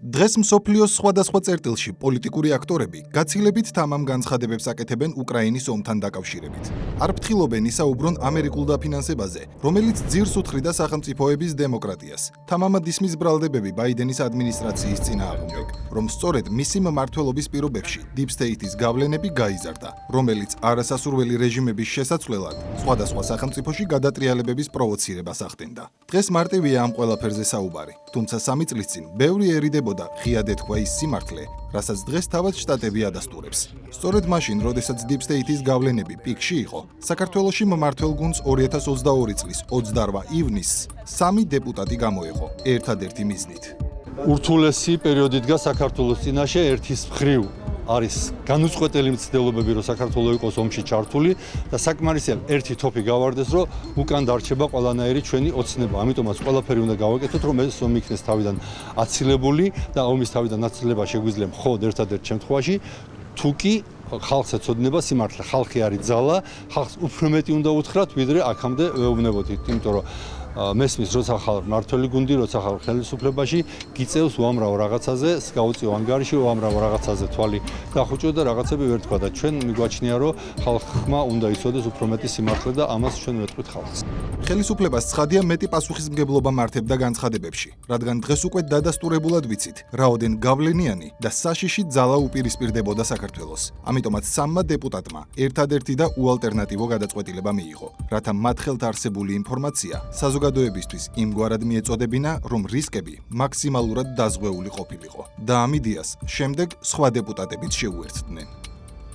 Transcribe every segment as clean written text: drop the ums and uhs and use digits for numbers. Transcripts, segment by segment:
დღეს მსოფლიოს სხვადასხვა წერტილში პოლიტიკური აქტორები გაცილებით თამამ განცხადებებს აკეთებენ უკრაინის ომთან დაკავშირებით. არ ფრთხილობენ ისაუბრონ ამერიკულ დაფინანსებაზე, რომელიც ძირს უთხრიდა სახელმწიფოების დემოკრატიას. თამამად ისმის ბრალდებები ბაიდენის ადმინისტრაციის წინააღმდეგ, რომ სწორედ მისი მმართველობის პირობებში Deep State-ის გავლენები გაიზარდა, რომელიც არასასურველი რეჟიმების შესაცვლელად სხვადასხვა სახელმწიფოში გადატრიალებების პროვოცირებას ახდენდა. დღეს მარტივია ამ ყველაფერზე საუბარი, თუმცა 3 წლის წინ ბევრი ერიდებოდა ღიად ეთქვა ის სიმართლე, რასაც დღეს თავად შტატები ადასტურებს. სწორედ მაშინ, როდესაც Deep State-ის გავლენები პიკში იყო, საქართველოში მმართველ გუნდს 2022 წლის 28 ივნისს 3 დეპუტატი გამოეყო, ერთადერთი მიზნით. ურთულესი პერიოდი დგას საქართველოს წინაშე ერთის მხრივ არის განუწყვეტელი მცდელობები, რომ საქართველო იყოს ომში ჩართული და საკმარისია ერთი თოფი გავარდეს, რომ უკან დარჩება ყველანაირი ჩვენი ოცნება. ამიტომაც ყველაფერი უნდა გავაკეთოთ, რომ ეს ომი იქნეს თავიდან აცილებული და ომის თავიდან აცილება შეგვიძლია მხოლოდ ერთადერთ შემთხვევაში, თუ კი ხალხს ეცოდინება სიმართლე, ხალხი არის ძალა, ხალხს უფრო მეტი უნდა უთხრათ, ვიდრე აქამდე ვეუბნებოდით, იმიტომ რომ მესმის როცა ხარ მართველი გუნდი, როცა ხარ ხელისუფლებაში, გიწევს უამრავ რაღაცაზე, გაუწიო ანგარიში, უამრავ რაღაცაზე თვალი დახუჭო და რაღაცები ვერ თქვა და ჩვენ მიგვაჩნია, რომ ხალხმა უნდა იცოდეს უფრო მეტი სიმართლე და ამას ჩვენ ვეთქვით ხალხს. ხელისუფლებას ცხადია მეტი პასუხისმგებლობა მართებდა განცხადებებში, რადგან დღეს უკვე დადასტურებულად ვიცით, რაოდენ გავლენიანი და საშიში ძალა უპირისპირდებოდა საქართველოს. ამიტომაც 3 დეპუტატმა ერთადერთი და უალტერნატივო გადაწყვეტილება მიიღო, რათა მათ ხელთ არსებული ინფორმაცია საზოგადოებისთვის იმგვარად მიეწოდებინა, რომ რისკები მაქსიმალურად დაზღვეული ყოფილიყო და ამ იდეას შემდეგ სხვა დეპუტატებიც შეუერთდნენ.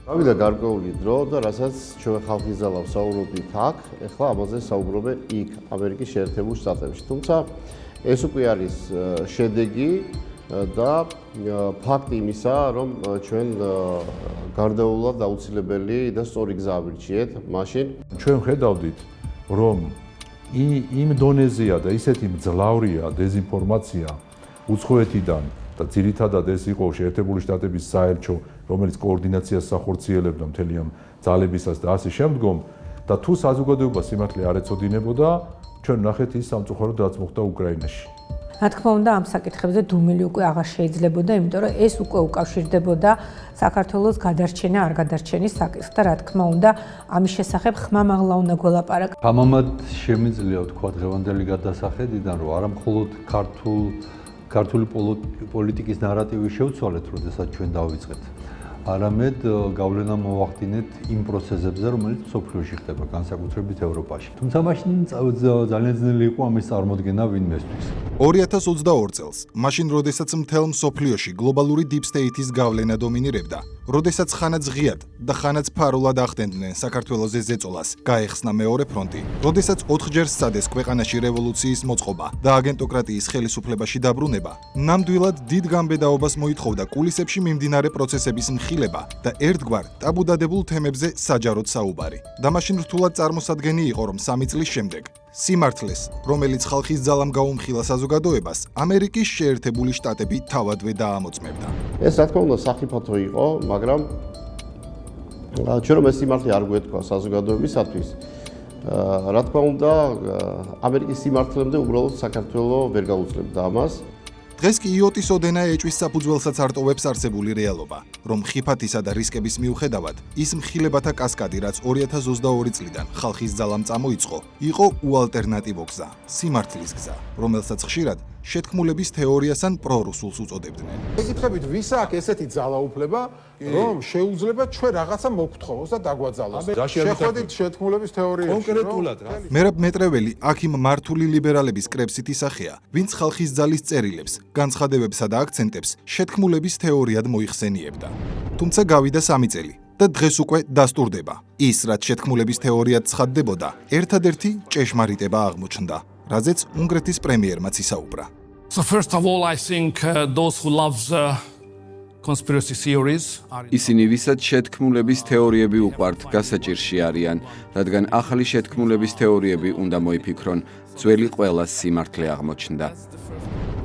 გავიდა გარკვეული დრო და რასაც ჩვენ ხალხის ძალა ვსაუბრობთ აქ, ეხლა ამაზე საუბრობენ იქ, ამერიკის შეერთებულ შტატებში. თუმცა ეს უკვე არის შედეგი და ფაქტი იმისა, რომ ჩვენ გარდაუვალ აუცილებელი და სწორი გზა ავირჩიეთ, მაშინ ჩვენ ხედავდით, რომ იმ დონეზეა და ისეთი მძლავრია დეзинფორმაცია უცხოეთიდან და ძირითადად ეს იყო შეერთებული შტატების საელჩო, რომელიც კოორდინაციას სახორციელებდა მთელი ამ ძალებისას და ასე შემდგომ და თუ საზოგადოება სიმართლე არ ეცოდინებოდა, ჩვენ ნახეთ ის სამწუხაროდ რაც მოხდა უკრაინაში. რა თქმა უნდა, ამ საკითხებზე დუმილი უკვე აღარ შეიძლებოდა, იმიტომ რომ ეს უკვე უკავშირდებოდა საქართველოს გადარჩენა, არ გადარჩენის საკითხს და რა თქმა უნდა, ამის შესახებ ხმამაღლა უნდა გველაპარაკ. ამამად შემიძლია თქვა დღევანდელი გადასახედიდან, რომ არა მხოლოდ ქართული პოლიტიკის ნარატივი შევცვალეთ, როდესაც ჩვენ დავიწყეთ. არამედ გავლენა მოვახდინეთ იმ პროცესებზე, რომელიც მსოფლიოში ხდება, განსაკუთრებით ევროპაში. თუმცა მაშინ ძალიან ძნელი იყო ამის წარმოქმნა ვინმესთვის. 2022 წელს, მაშინ როდესაც მთელ მსოფლიოში გლობალური Deep State-ის გავლენა დომინირებდა, როდესაც ხანაც ღიად და ხანაც ფარულად ახდენდნენ საქართველოზე ზეწოლას, გაეხსნა მეორე ფრონტი, როდესაც 4-ჯერ სცადეს ქვეყანაში რევოლუციის მოწყობა და აგენტოკრატიის ხელისუფლებაში დაბრუნება, ნამდვილად დიდ გამბედაობას მოითხოვდა კულისებში მიმდინარე პროცესების მხილება და ერთგვარ ტაბუდადებულ თემებზე საჯაროდ საუბარი. და მაშინ რთულად წარმოსადგენი იყო, რომ 3 წლის შემდეგ სიმართლეს, რომელიც ხალხის ძალამ გაუმხილა საზოგადოებას, ამერიკის შეერთებული შტატები თავადვე დაამოწმებდა. ეს რა თქმა უნდა საფრთხო იყო, მაგრამ ჩვენ რომ ეს სიმართლე არ გვეთქვა საზოგადოებისათვის, რა თქმა უნდა, ამერიკის სიმართლემდე უბრალოდ საქართველოს ვერ გაუძლებდა ამას. დღეს კი იოტის ოდენა ეჭვის საფუძველსაც არტოვებს არსებული რეალობა, რომ ხიფათისა და რისკების მიუხედავად, ის მხილებათა კასკადი, რაც 2022 წლიდან ხალხის ძალამ წამოიწყო, იყო უალტერნატივო გზა, სიმართლის გზა, რომელსაც ხშირად შეთქმულების თეორიას ან პრორუსულს უწოდებდნენ. ეკითხებით, ვის აქვს ესეთი ძალაუფლება, რომ შეუძლება ჩვენ რაღაცა მოგთხოვოს და დაგვაძალოს. შეხვედით შეთქმულების თეორიაში. კონკრეტულად რა? მერაბ მეტრეველი აქ იმ მართული ლიბერალების კრებსით ისახია, ვინც ხალხის ძალის წერილებს, განცხადებებსა და აქცენტებს შეთქმულების თეორიად მოიხსენიებდა. თუმცა გავიდა 3 წელი და დღეს უკვე დასტურდება. ის, რაც შეთქმულების თეორიად ცხადდებოდა, ერთადერთი ჭეშმარიტება აღმოჩნდა, რაზეც უნგრეთის პრემიერმაც ისაუბრა. So first of all, I think those who love conspiracy theories are ისინი, ვისაც შეთქმულების თეორიები უყვართ, გასაჭირში არიან, რადგან ახალი შეთქმულების თეორიები უნდა მოიფიქრონ, ძველი ყველას სიმართლე აღმოჩნდა.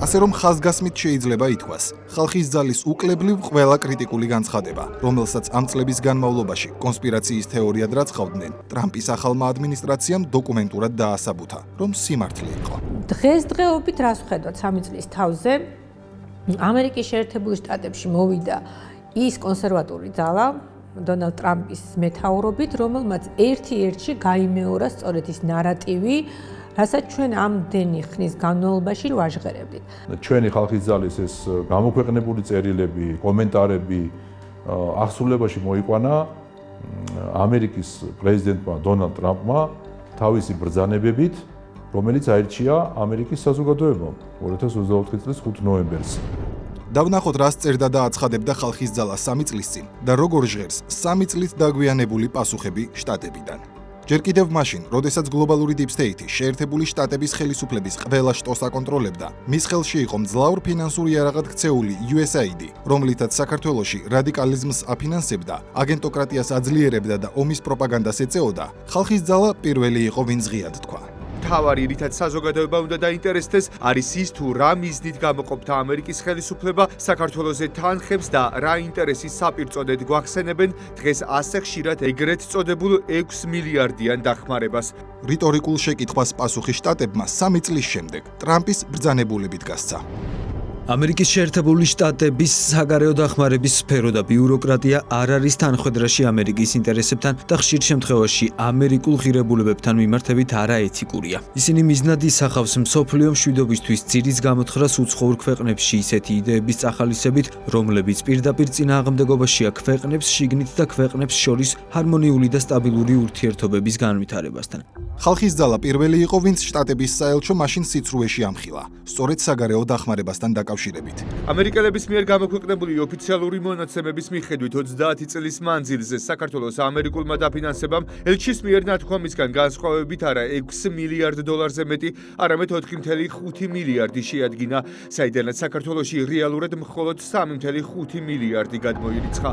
ასე რომ ხაზგასმით შეიძლება ითქვას, ხალხის ძალის უკლებლივ ყველა კრიტიკული განცხადება, რომელსაც ამ წლების განმავლობაში კონსპირაციის თეორიად რაცხავდნენ, ტრამპის ახალმა ადმინისტრაციამ დოკუმენტურად დაასაბუთა, რომ სიმართლე იყო. დღესდღეობით რას ვხედავთ 3 წლის თავზე? ამერიკის შეერთებული შტატებში მოვიდა ის კონსერვატული ძალა დონალდ ტრამპის მეთაურობით, რომელმაც ერთ-ერთში გაიმეორა სწორედ ის ნარატივი, რასაც ჩვენ ამდენი ხნის განმავლობაში ვაჟღერებდით. ჩვენი ხალხის ძალის ეს გამოქვეყნებული წერილები, კომენტარები აღსრულებაში მოიყვანა ამერიკის პრეზიდენტმა დონალდ ტრამპმა თავისი ბრძანებებით, რომელიც აირჩია ამერიკის საზოგადოებამ 2024 წლის 5 ნოემბერს. დავნახოთ, რას წერდა და აცხადებდა ხალხის ძალა 3 წლის წინ და როგორ ჟღერს 3 წლით დაგვიანებული პასუხები შტატებიდან. ჯერ კიდევ მაშინ, როდესაც გლობალური Deep State შეერთებული შტატების ხელისუფლების ყველა შტოს აკონტროლებდა, მის ხელში იყო მძლავრ ფინანსური იარაღად ქცეული USAID, რომლითაც საქართველოში რადიკალიზმს აფინანსებდა, აგენტოკრატიას აძლიერებდა და ომის პროპაგანდას ეწეოდა, ხალხის ძალა პირველი იყო, ვინც ღიად თქვა. თავარი, რითაც საზოგადოება უნდა დაინტერესდეს, არის ის თუ რა მიზნით გამოყოფდა ამერიკის ხელისუფლება საქართველოზე თანხებს და რა ინტერესის საპირწოდედ გვახსენებენ დღეს ასე ხშირად ეგრეთ წოდებულ 6 მილიარდიან დახმარებას. რიტორიკულ შეკითხვას პასუხი შტატებმა 3 წლის შემდეგ ტრამპის ბრძანებულებით გასცა. ამერიკის შეერთებული შტატების საგარეო დახმარების სფერო და ბიუროკრატია არ არის თანხვედრაში ამერიკის ინტერესებთან და ხშირ შემთხვევაში ამერიკულ ღირებულებებთან მიმართებით არაეთიკურია. ისინი მიზნად ისახავს მსოფლიო მშვიდობისთვის ძირის გამოთხრას უცხოურ ქვეყნებში ისეთი იდეების წახალისებით, რომლებიც პირდაპირ წინააღმდეგობაშია ქვეყნებს შიგნით და ქვეყნებს შორის ჰარმონიული და სტაბილური ურთიერთობების განვითარებასთან. ხალხის ძალა პირველი იყო, ვინც შტატების საელჩო მაშინ სიცრუეში ამხილა, სწორედ საგარეო დახმარებასთან დაკავშირებით. ამერიკელების მიერ გამოქვეყნებული ოფიციალური მონაცემების მიხედვით 30 წლის მანძილზე საქართველოს ამერიკულმა დაფინანსებამ ელჩის მიერ ნათქვამისგან განსხვავებით არა 6 მილიარდ დოლარზე მეტი, არამედ 4.5 მილიარდი შეადგინა, საიდანაც საქართველოში რეალურად მხოლოდ 3.5 მილიარდი გადმოირიცხა.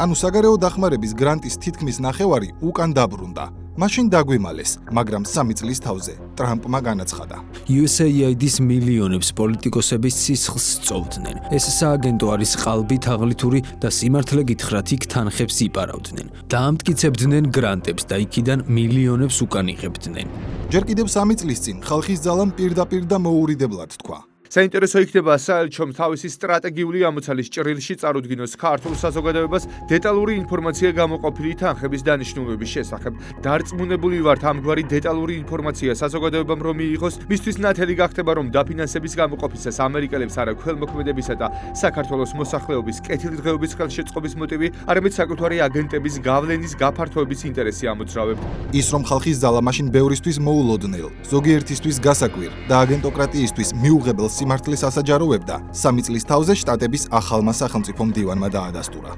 ანუ საგარეო დახმარების გრანტის თითქმის ნახევარი უკან დაბრუნდა. მაშინ დაგვიმალეს, მაგრამ 3 წლის თავზე ტრამპმა განაცხადა. USAID-ის მილიონებს პოლიტიკოსების სისხლს სწოვდნენ. ეს სააგენტო არის ყალბი თაღლითური და სიმართლე გითხრათ იქ თანხებს იპარავდნენ. დაამტკიცებდნენ გრანტებს და იქიდან მილიონებს უკან იღებდნენ. ჯერ კიდევ 3 წლის წინ ხალხის ძალამ პირდაპირ და მოურიდებლად თქვა. საინტერესო იქნება საელჩომ თავისი სტრატეგიული ამოცალის ჭრილში წარუდგინოს ქართულ საზოგადოებას დეტალური ინფორმაცია გამოყოფილი თანხების დანიშნულების შესახებ. დარწმუნებული ვართ, ამგვარი დეტალური ინფორმაცია საზოგადოებამ რომ მიიღოს, მისთვის ნათელი გახდება, რომ დაფინანსების გამოყოფისას ამერიკელებს არა ქველმოქმედებისა და საქართველოს მოსახლეობის კეთილდღეობის ხელშეწყობის მოტივი, არამედ საკუთარი აგენტების გავლენის გაფართოების ინტერესი ამოძრავებთ. ის რომ ხალხის ძალა მაშინ ბევრისთვის მოულოდნელ, ზოგიერთისთვის გასაკვირ და აგენტოკრატიისთვის მიუღებელ სიმართლეს ასაჯაროებდა, 3 წლის თავზე შტატების ახალმა სახელმწიფო მდივანმა დაადასტურა.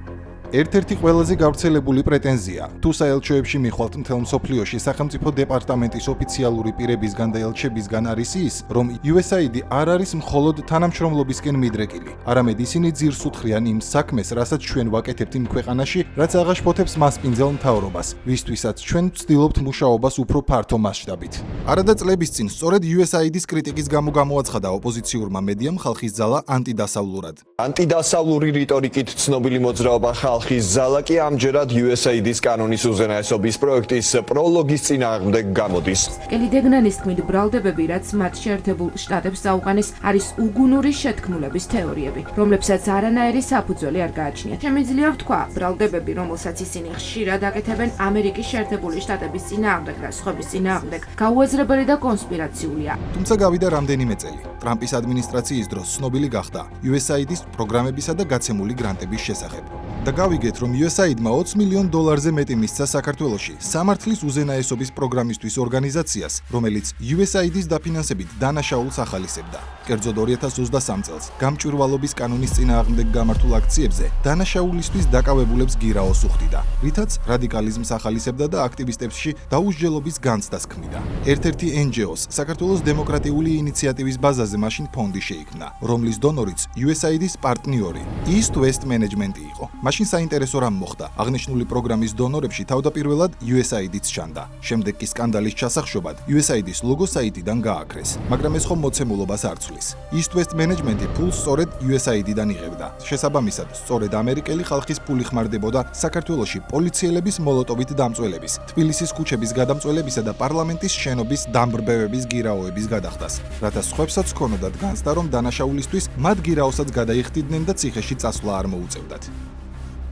ერთ-ერთი ყველაზე გავრცელებული პრეტენზია, თუ საელჩოებში მიხვალთ მთელ მსოფლიოში სახელმწიფო დეპარტამენტის ოფიციალური პირებისგან და ელჩებისგან არის ის, რომ USAID არ არის მხოლოდ თანამშრომლობისკენ მიდრეკილი, არამედ ისინი ძირს უთხრიან იმ საქმეს, რასაც ჩვენ ვაკეთებთ იმ ქვეყანაში, რაც აღაშფოთებს მასპინძელ მთავრობას, ვისთვისაც ჩვენ ვცდილობთ მუშაობას უფრო ფართო მასშტაბით. არადა წლების წინ სწორედ USAID-ის კრიტიკის გამო გამოაცხადა ოპოზიციურმა მედიამ ხალხის ძალა ანტიდასავლურად. ანტიდასავლური რიტორიკით ცნობილი მოძრაობა ხალხის ძალა კი ამჯერად USAID-ის კანონის უზენაესობის პროექტის პროლოგის წინააღმდეგ გამოდის. კელი დეგნანის თქმით, ბრალდებები, რაც მათ შეერთებულ შტატებს წაუყენეს, არის უგუნური შეთქმულების თეორიები, რომლებსაც არანაირი საფუძველი არ გააჩნიათ. შემიძლია ვთქვა, ბრალდებები, რომელსაც ისინი ხშირად აკეთებენ ამერიკის შეერთებული შტატების წინააღმდეგ და სხვების წინააღმდეგ, გაუაზრებელი და კონსპირაციულია. თუმცა გავიდა რამდენიმე წელი. ტრამპის ადმინისტრაციის დროს ცნობილი გახდა USAID-ის პროგრამებისა და გაცემული გრანტების შესახებ. და გავიგეთ, რომ USAID-მა 20 მილიონ დოლარზე მეტი მისცა საქართველოში სამართლის უზენაესობის პროგრამისთვის ორგანიზაციას, რომელიც USAID-ის დაფინანსებით დანაშაულს ახალისებდა. კერძოდ 2023 წელს გამჭვირვალობის კანონის წინააღმდეგ გამართულ აქციებზე დანაშაულისთვის დაკავებულებს გირაოს უხდიდა, რითაც რადიკალიზმს ახალისებდა და აქტივისტებში დაუსჯელობის განცდას ქმნიდა. ერთ-ერთი NGO-ს საქართველოს დემოკრატიული ინიციატივის ბაზაზე მაშინ ფონდი შეიქმნა, რომლის დონორიც USAID-ის პარტნიორი East West Management იყო. მაშინ მაშინ საინტერესო რამ მოხდა. აღნიშნული პროგრამის დონორებში თავდაპირველად USAID-იც ჩანდა. შემდეგ კი სკანდალის ჩასახშობად USAID-ის ლოგო საიტიდან გააქრეს, მაგრამ ეს ხომ მოცემულობას არ ცვლის. East West Management-ი ფულს სწორედ USAID-დან იღებდა. შესაბამისად, სწორედ ამერიკელი ხალხის ფული ხმარდებოდა საქართველოში პოლიციელების მოლოტოვით დამწველების, თბილისის ქუჩების გადამწველებისა და პარლამენტის შენობის დამბრბევების გირაოების გადახდას, რათა სხვებსაც ჰქონოდათ განცდა, რომ დანაშაულისთვის მათ გირაოსაც გადაიხდიდნენ და ციხეში წასვლა არ მოუწევდათ.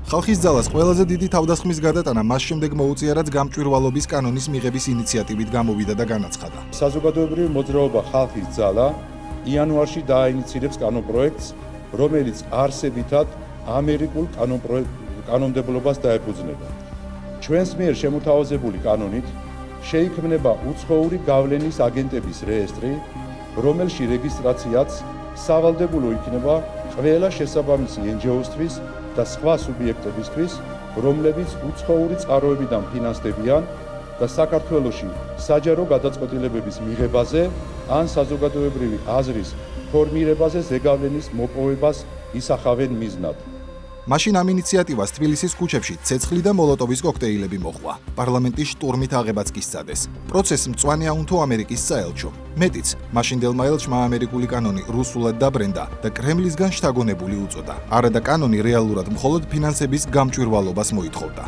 ხალხის ძალას ყველაზე დიდი თავდასხმის გადატანა მას შემდეგ მოუწია, რაც გამჭვირვალობის კანონის მიღების ინიციატივით გამოვიდა და განაცხადა. საზოგადოებრივი მოძრაობა ხალხის ძალა იანვარში დააინიცირებს კანონპროექტს, რომელიც არსებითად ამერიკულ კანონმდებლობას დაეფუძნება. ჩვენს მიერ შემოთავაზებული კანონით შეიქმნება უცხოური გავლენის აგენტების რეესტრი, რომელში რეგისტრაციაც სავალდებულო იქნება ყველა შესაბამისი NGO-სთვის და სხვა სუბიექტებისთვის, რომლებიც უცხოური წყაროებიდან ფინანსდებიან და საქართველოში საჯარო გადაწყვეტილებების მიღებაზე ან საზოგადოებრივი აზრის ფორმირებაზე ზეგავლენის მოპოვებას ისახავენ მიზნად. მაშინ ამ ინიციატივას თბილისის ქუჩებში ცეცხლი და მოლოტოვის კოქტეილები მოჰყვა. პარლამენტის შტურმით აღებაც კი სცადეს. პროცესს მწვანე აუნთო ამერიკის საელჩომ. მეტიც, მაშინდელმა ელჩმა ამერიკული კანონი რუსულად დაბრენდა და კრემლისგან შთაგონებული უწოდა. არადა კანონი რეალურად მხოლოდ ფინანსების გამჭვირვალობას მოითხოვდა.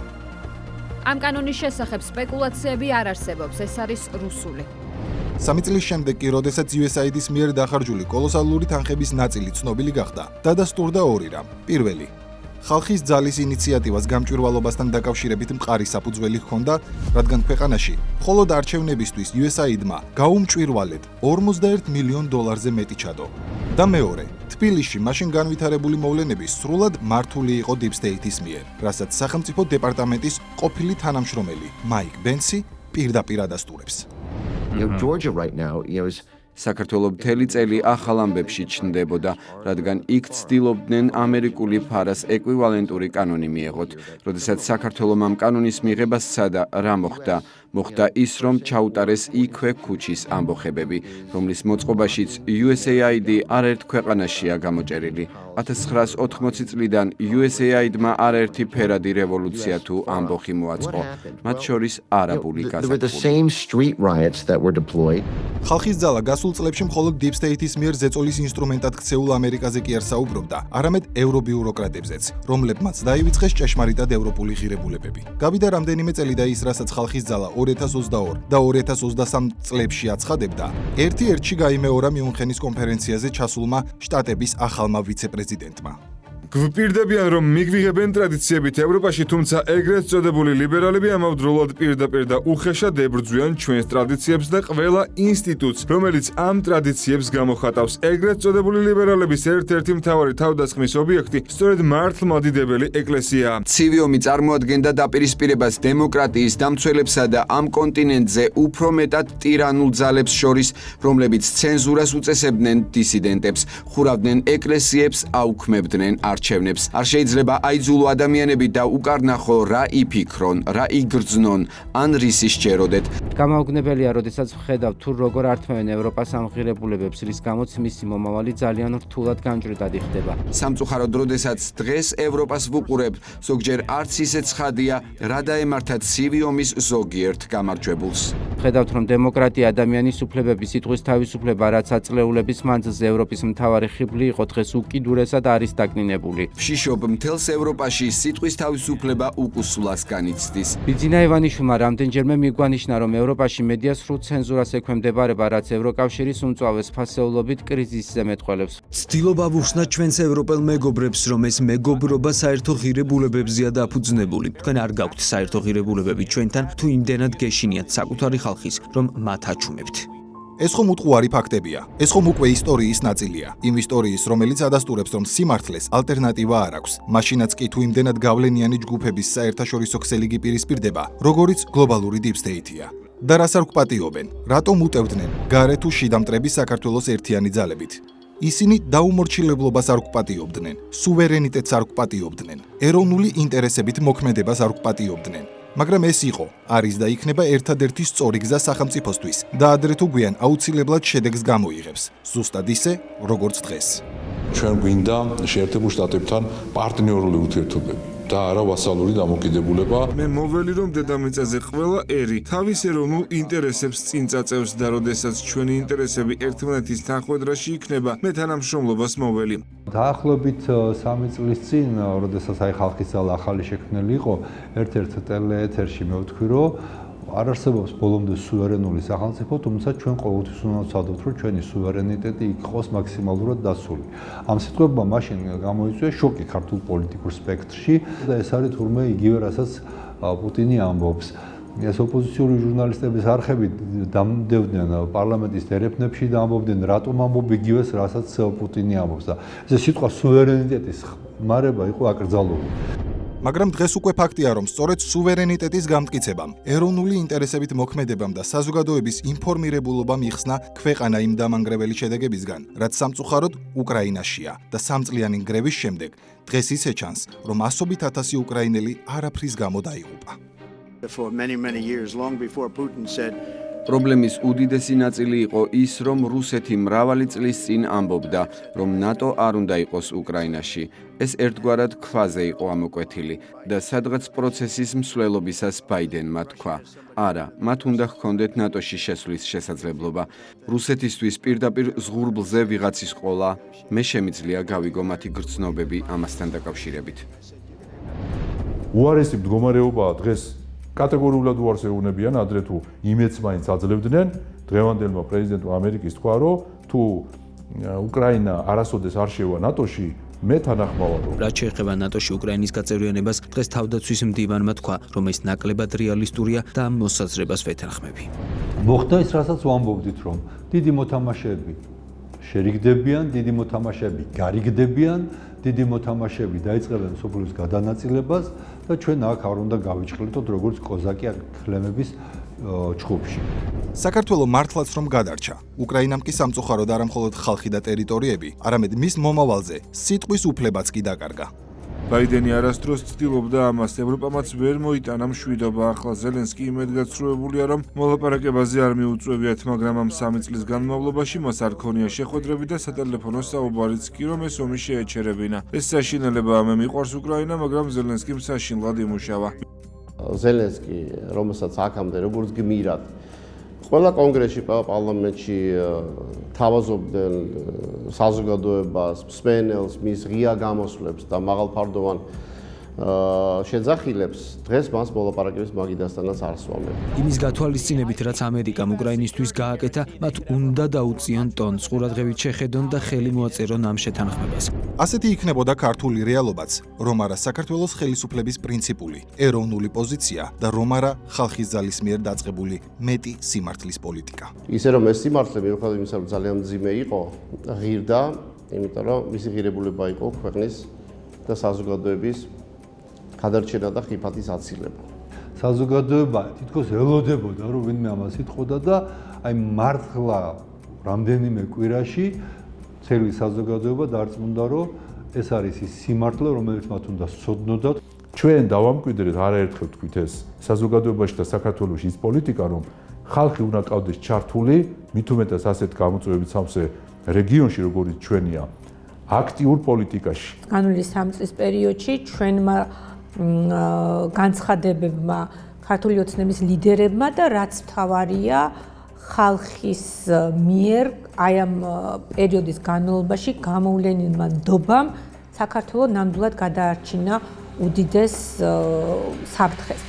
ამ კანონის შესახებ სპეკულაციები არ არსებობს, ეს არის რუსული. 3 წლის შემდეგ კი, როდესაც USAID-ის მიერ დახარჯული კოლოსალური თანხების ნაწილი ცნობილი გახდა, დადასტურდა ორი რამ. პირველი, ხალხის ძალის ინიციატივას გამჭვირვალობასთან დაკავშირებით მყარი საფუძველი ჰქონდა, რადგან ქვეყანაში მხოლოდ არჩევნებისთვის USAID-მა გაუმჭვირვალედ $41 მილიონ მეტი ჩადო. და მეორე, თბილისში მაშინ განვითარებული მოვლენები სრულად მართული იყო Deep State-ის მიერ, რასაც სახელმწიფო დეპარტამენტის ყოფილი თანამშრომელი მაიკ ბენსი პირდაპირ ადასტურებს. Georgia right now, საქართველოს მთელი წელი ახალ ამბებში ჩნდებოდა, რადგან იქ ცდილობდნენ ამერიკული ფარას ეკვივალენტური კანონი მიეღოთ. როდესაც საქართველოს ამ კანონის მიღებას სცადა, რა მოხდა? მოხდა ის, რომ ჩაუტარეს იქვე ქუჩის ამბოხებები, რომლის მოწყობაშიც USAID არაერთ ქვეყანაშია გამოჭერილი. 1980 წლიდან USAID-მა არაერთი ფერადი რევოლუცია თუ ამბოხი მოაწყო, მათ შორის არაბული გაზაფხული. ხალხის ძალა გასულ წლებში მხოლოდ Deep State-ის მიერ ზეწოლის ინსტრუმენტად ქცეულ ამერიკაზე კი არ საუბრობდა, არამედ ევრობიუროკრატებზეც, რომლებმაც დაივიწყეს ჭეშმარიტად ევროპული ღირებულებები. გავიდა რამდენიმე წელი და ის, რასაც ხალხის ძალა 2022 და 2023 წლებში აცხადებდა, ერთ-ერთში გაიმეორა მიუნხენის კონფერენციაზე ჩასულმა შტატების ახალმა ვიცე-პრეზიდენტმა. გვპირდებიან, რომ მიგვიღებენ ტრადიციებით ევროპაში, თუმცა ეგრეთ წოდებული ლიბერალები ამავდროულად პირდაპირ და უხეშად ებრძვიან ჩვენს ტრადიციებს და ყველა ინსტიტუტს, რომელიც ამ ტრადიციებს გამოხატავს. ეგრეთ წოდებული ლიბერალების ერთ-ერთი მთავარი თავდასხმის ობიექტი სწორედ მართლმადიდებელი ეკლესიაა. ცივი ომი წარმოადგენდა დაპირისპირებას დემოკრატიის დამცველებსა და ამ კონტინენტზე უფრო მეტად ტირანულ ძალებს შორის, რომლებიც ცენზურას უწესებდნენ დისიდენტებს, ხურავდნენ ეკლესიებს, აუქმებდნენ არჩევნებს. არ შეიძლება აიძულო ადამიანები და უკარნახო რა იფიქრონ, რა იგრძნონ, ან რის ისჯეროდეთ. გამაოგნებელია, როდესაც ვხედავ თუ როგორ ართმევენ ევროპას ამ ღირებულებებს, რის გამოც მისი მომავალი ძალიან რთულად განჭვრეტად იხდება. სამწუხაროდ, როდესაც დღეს ევროპას ვუყურებ, ზოგჯერ არც ისე ცხადია, რა დაემართა ცივი ომის ზოგიერთ გამარჯვებულს. ვხედავთ, რომ დემოკრატია, ადამიანის უფლებების, სიტყვის თავისუფლება, რაც აწლეულების მანძილზე ევროპის მთავარი ხიბლი იყო, დღეს უკიდურესად არის დაკნინებული. ვშიშობ, მთელს ევროპაში სიტყვის თავისუფლება უკუსულას განიცდის. ბიძინა ივანიშვილმა რამდენჯერმე მიგვანიშნა, რომ ევროპაში მედია სრულ ცენზურას ექვემდებარება, რაც ევროკავშირის უმწვავეს ფასეულობით კრიზისზე მეტყველებს. ცდილობა ვუხსნა ჩვენს ევროპელ მეგობრებს, რომ ეს მეგობრობა საერთო ღირებულებებზეა დაფუძნებული. თქვენ არ გაქვთ საერთო ღირებულებები ჩვენთან, თუ იმდენად გეშინიათ საკუთარი ხალხის, რომ მათ აჩვენებთ. ეს ხომ უტყუარი ფაქტებია. ეს ხომ უკვე ისტორიის ნაწილია. იმ ისტორიის, რომელიც ადასტურებს, რომ სიმართლეს ალტერნატივა არ აქვს. მაშინაც კი თუ იმდენად გავლენიანი ჯგუფების საერთაშორისო ქსელი გიპირისპირდება, როგორიც გლობალური Deep State-ია. და რას არ გვპატიობენ? რატომ უტევდნენ გარე თუ შიდა მტრები საქართველოს ერთიანი ძალებით? ისინი დაუმორჩილებლობას არ გვპატიობდნენ, სუვერენიტეტს არ გვპატიობდნენ, ეროვნული ინტერესებით მოქმედებას არ გვპატიობდნენ. მაგრამ ეს იყო, არის და იქნება ერთადერთი სწორი გზა სახელმწიფოსთვის და ადრე თუ გვიან აუცილებლად შედეგს გამოიღებს, ზუსტად ისე, როგორც დღეს. ჩვენ გვინდა შეერთებულ შტატებთან პარტნიორული ურთიერთობები. და არა ვასალური დამოკიდებულება. მე მოველი რომ დედამიწაზე ყველა ერი თავის ეროვნულ ინტერესებს წინ წაწევს და როდესაც ჩვენი ინტერესები ერთმანეთის თანხმედრაში იქნება, მე თანამშრომლობას მოველი. დაახლოებით 3 წლის წინ, როდესაც ხალხის ძალა ახალი შექმნილი იყო, ერთ-ერთ ტელეეთერში მე ვთქვი, რომ არ არსებობს ბოლომდე სუვერენული სახელმწიფო, თუმცა ჩვენ ყოველთვის უნდა ვცადოთ, რომ ჩვენი სუვერენიტეტი იყოს მაქსიმალურად დასული. ამ სიტყვებმა მაშინ გამოიწვია შოკი ქართულ პოლიტიკურ სპექტრში და ეს არის თურმე იგივე, რასაც პუტინი ამბობს. ეს ოპოზიციური ჟურნალისტების არხები დამდევდნენ პარლამენტის დერეფნებში და ამბობდნენ, რატომ ამბობ იგივეს, რასაც პუტინი ამბობს და ეს სიტყვა სუვერენიტეტის ხმარება იყო აკრძალული. მაგრამ დღეს უკვე ფაქტია, რომ სწორედ სუვერენიტეტის გამტკიცებამ, ეროვნული ინტერესებით მოქმედებამ და საზოგადოების ინფორმირებულობამ იხსნა ქვეყანა იმ დამანგრეველი შედეგებისგან, რაც სამწუხაროდ უკრაინაშია და სამწლიანი ნგრევის შემდეგ დღეს ისე ჩანს, რომ ასობით ათასი უკრაინელი არაფრის გამო დაიღუპა. For many years, long before Putin said პრობლემის უდიდესი ნაწილი იყო ის, რომ რუსეთი მრავალი წლის წინ ამბობდა, რომ ნატო არ უნდა იყოს უკრაინაში. ეს ერთგვარად ქვაზე იყო ამოკვეთილი და სადღაც პროცესის მსვლელობისას ბაიდენმა თქვა: არა, მათ უნდა ჰქონდეთ ნატოში შესვლის შესაძლებლობა. რუსეთისთვის პირდაპირ ზღურბლზე ვიღაცის ყოლა, მე შემიძლია გავიგო მათი გრძნობები ამასთან დაკავშირებით. უარესი მდგომარეობაა დღეს კატეგორიულად უარს ეუბნებიან, ადრე თუ იმედს მაინც აძლევდნენ, დღევანდელმა პრეზიდენტმა ამერიკის თქვა, რომ თუ უკრაინა არასოდეს არ შევა ნატოში, მე თანახმავარ. რაც შეეხება ნატოში უკრაინის გაწევრიანებას, დღეს თავდაცვის მდივანმა თქვა, რომ ეს ნაკლებად რეალისტურია და ამ მოსაზრებას ვეთანხმები. მოხდა ის, რასაც ვამბობდით, რომ დიდი მოთამაშეები შერიგდებიან, დიდი მოთამაშეები გარიგდებიან, დიდი მოთამაშეები დაიწყებენ სოფლის გადანაწილებას და ჩვენ აქ არ უნდა გავიჭყლიტოთ როგორც კოზაკი ქლემების ჩხუბში. საქართველოს მართლაც რომ გადარჩა, უკრაინამ კი სამწუხაროდ არა მხოლოდ ხალხი და ტერიტორიები, არამედ მის მომავალზე სიტყვის უფლებაც კი დაკარგა. ბაიდენი არასდროს ცდილობდა ამას, ევროპამაც ვერ მოიტანა მშვიდობა. ახლა ზელენსკი იმედგაცრუებულია, რომ მოლაპარაკებაზე არ მიუწვევიათ, მაგრამ ამ 3 წლის განმავლობაში მას არ ქონია შეხვედრები და სატელეფონო საუბარიც კი, რომ ეს ომი შეეჩერებინა. ეს საშინელებაა, მე მიყვარს უკრაინა, მაგრამ ზელენსკიმ საშინლად იმუშავა. ზელენსკი, რომელსაც აქამდე როგორც გმირად ყველა კონგრესში, ყველა პარლამენტში თავაზობდნენ საზოგადოებას, მსმენელს, მის ღია გამოსვლებს და მაღალფარდოვან შეძახილებს, დღეს მას მოლაპარაკების მაგიდასთანაც არ სვამენ. იმის გათვალისწინებით, რაც ამერიკამ უკრაინისთვის გააკეთა, მათ უნდა დაუწიონ ტონს, ყურადღებით შეხედონ და ხელი მოაწერონ ამ შეთანხმებას. ასეთი იქნებოდა ქართული რეალობაც, რომ არა საქართველოს ხელისუფლების პრინციპული, ეროვნული პოზიცია და რომ არა ხალხის ძალის მიერ დაწყებული მეტი სიმართლის პოლიტიკა. ისე რომ ეს სიმართლე მიუხედავად იმისა, რომ ძალიან მძიმე იყო, ღირდა, იმიტომ რომ მისი ღირებულება იყო ქვეყნის და საზოგადოების გადარჩენა და ხიფათის აცილება. საზოგადოება თითქოს ელოდებოდა, რომ ვინმე ამას იტყოდა და აი მართლა რამდენიმე კვირაში მთელი საზოგადოება დარწმუნდა, რომ ეს არის ის სიმართლე, რომელიც მათ უნდა სცოდნოდათ. ჩვენ დავამკვიდრეთ არაერთხელ თქვით ეს საზოგადოებაში და საქართველოში ის პოლიტიკა, რომ ხალხი უნდა ყავდეს ჩართული, მით უმეტეს ასეთ გამოწვევებით სამსე რეგიონში, როგორც ჩვენია, აქტიურ პოლიტიკაში. განული 3 წლის პერიოდში ჩვენმა განცხადებებმა, ქართული ოცნების ლიდერებმა და რაც მთავარია, ხალხის მიერ აი ამ პერიოდის განმავლობაში გამოვლენილმა ნდობამ საქართველოს ნამდვილად გადაარჩინა უდიდეს საფრთხეს.